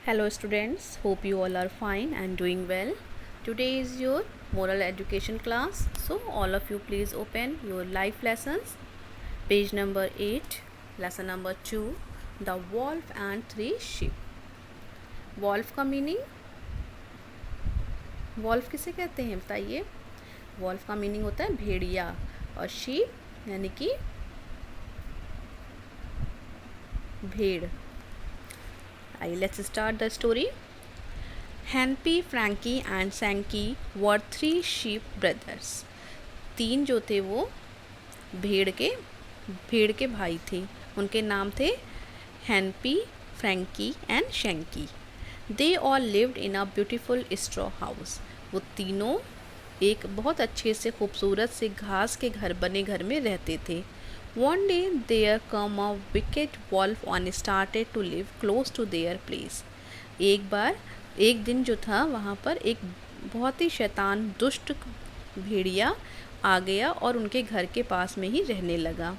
Hello students, hope you all are fine and doing well. Today is your moral education class. So all of you please open your life lessons. Page number 8, lesson number 2, The Wolf and Three Sheep. Wolf का meaning, wolf किसे कहते हैं बताइए। Wolf का meaning होता है भेड़िया और sheep यानी कि भेड़। आइए let's start the story. Hampy, Franky and Sanky were three sheep brothers. तीन जो थे वो भेड़ के भाई थे। उनके नाम थे Hampy, Franky and Shanky. They all lived in a beautiful straw house. वो तीनों एक बहुत अच्छे से खूबसूरत से घास के बने घर में रहते थे। One day there came a wicked wolf and started to live close to their place. एक दिन जो था वहाँ पर एक बहुत ही शैतान दुष्ट भेड़िया आ गया और उनके घर के पास में ही रहने लगा।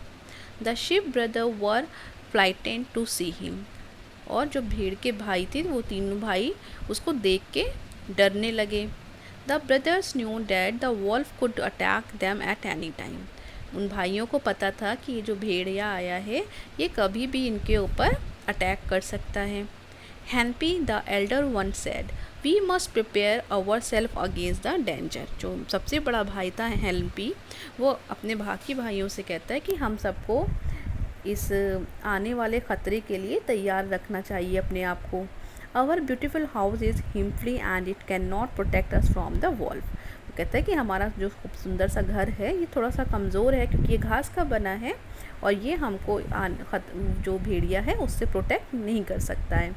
The sheep brother were frightened to see him. और जो भेड़ के भाई थे वो तीनों भाई उसको देख के डरने लगे। The brothers knew that the wolf could attack them at any time. उन भाइयों को पता था कि ये जो भेड़िया आया है ये कभी भी इनके ऊपर अटैक कर सकता है। Hampy the elder one said, we must prepare our self against the danger. जो सबसे बड़ा भाई था हैंपी, वो अपने बाकी भाइयों से कहता है कि हम सबको इस आने वाले ख़तरे के लिए तैयार रखना चाहिए अपने आप को। आवर ब्यूटीफुल हाउस इज़ हिम्फली and it can not protect us from the wolf. कहता है कि हमारा जो खूब सुंदर सा घर है ये थोड़ा सा कमज़ोर है क्योंकि ये घास का बना है और ये हमको जो भेड़िया है उससे प्रोटेक्ट नहीं कर सकता है।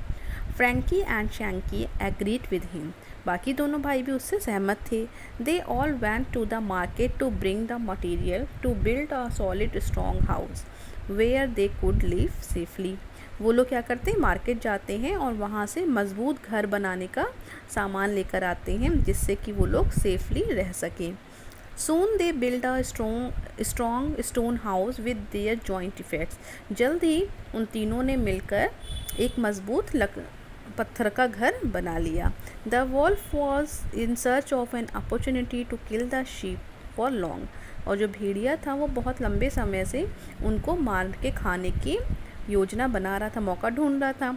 Frankie and Shanky agreed with him. बाकी दोनों भाई भी उससे सहमत थे। They all went to the market to bring the material to build a solid strong house where they could live safely. वो लोग क्या करते हैं, मार्केट जाते हैं और वहाँ से मज़बूत घर बनाने का सामान लेकर आते हैं जिससे कि वो लोग सेफली रह सकें। Soon they build a strong stone house with their joint efforts. जल्द ही उन तीनों ने मिलकर एक मजबूत पत्थर का घर बना लिया। The wolf was in search of an opportunity to kill the sheep for long. और जो भेड़िया था वो बहुत लंबे समय से उनको मार के खाने की योजना बना रहा था, मौका ढूंढ रहा था।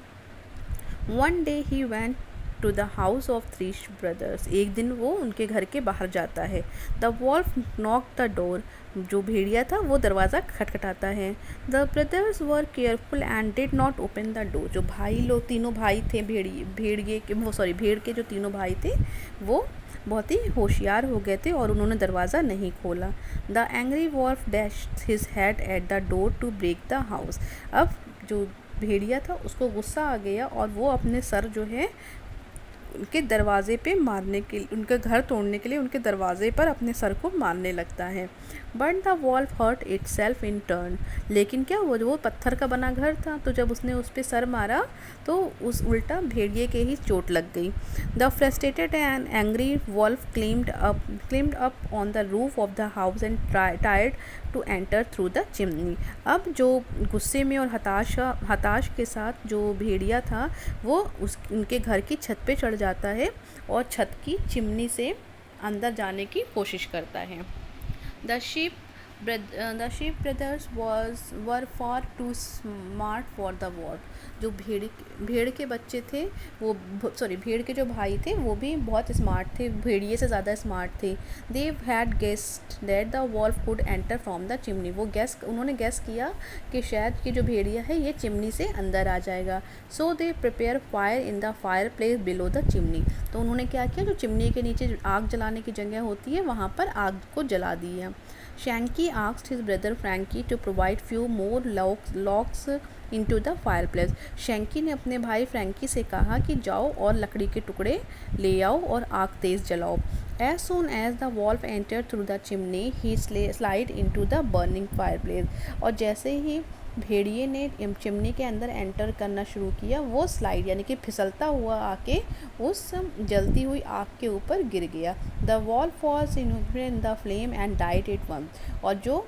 One day he went to the house of three brothers. एक दिन वो उनके घर के बाहर जाता है। The wolf knock the door. जो भेड़िया था वो दरवाज़ा खटखटाता है। The brothers were careful and did not open the door. जो तीनों भाई थे भेड़ के जो तीनों भाई थे वो बहुत ही होशियार हो गए थे और उन्होंने दरवाज़ा नहीं खोला। The angry wolf dashed his head at the door to break the house. अब जो भेड़िया था उसको गुस्सा आ गया और वो अपने सर जो है उनके दरवाज़े पे मारने के लिए, उनका घर तोड़ने के लिए उनके दरवाज़े पर अपने सर को मारने लगता है। But the wolf hurt itself in turn. लेकिन क्या वो पत्थर का बना घर था तो जब उसने उस पर सर मारा तो उस उल्टा भेड़िए के ही चोट लग गई। The frustrated and angry wolf climbed up on the roof of the house and tried to enter through the chimney. अब जो गुस्से में और हताश के साथ जो भेड़िया था वो उनके घर की छत पे चढ़ जाता है और छत की चिमनी से अंदर जाने की कोशिश करता है। The sheep brothers were far too smart for the wolf. जो भेड़ के बच्चे थे भेड़ के जो भाई थे वो भी बहुत स्मार्ट थे, भेड़िए से ज़्यादा स्मार्ट थे। They had guessed that the wolf could enter from the chimney. उन्होंने गैस किया कि शायद कि जो भेड़िया है ये चिमनी से अंदर आ जाएगा। So they prepare fire in the fireplace below the chimney. तो उन्होंने क्या किया, जो चिमनी के नीचे आग जलाने की जगह होती है वहाँ पर आग को जला दिया। Shanky asked his brother Frankie to provide few more logs into the fireplace. Shanky ने अपने भाई फ्रैंकी से कहा कि जाओ और लकड़ी के टुकड़े ले आओ और आग तेज़ जलाओ। As soon as the wolf entered through the chimney, he slid into the burning fireplace. और जैसे ही भेड़िए ने चिमनी के अंदर एंटर करना शुरू किया वो स्लाइड यानी कि फिसलता हुआ आके उस जलती हुई आग के ऊपर गिर गया। The wolf was in the flame and died it once. और जो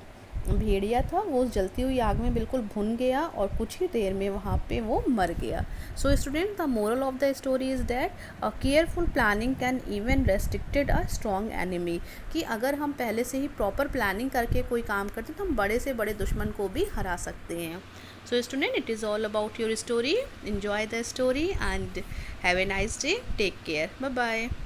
भेड़िया था वो उस जलती हुई आग में बिल्कुल भुन गया और कुछ ही देर में वहाँ पे वो मर गया। So student, the moral of the story is that a careful planning can even restricted a strong enemy, कि अगर हम पहले से ही प्रॉपर प्लानिंग करके कोई काम करते तो हम बड़े से बड़े दुश्मन को भी हरा सकते हैं। So student, it is all about your story. Enjoy the story and have a nice day. Take care. Bye bye.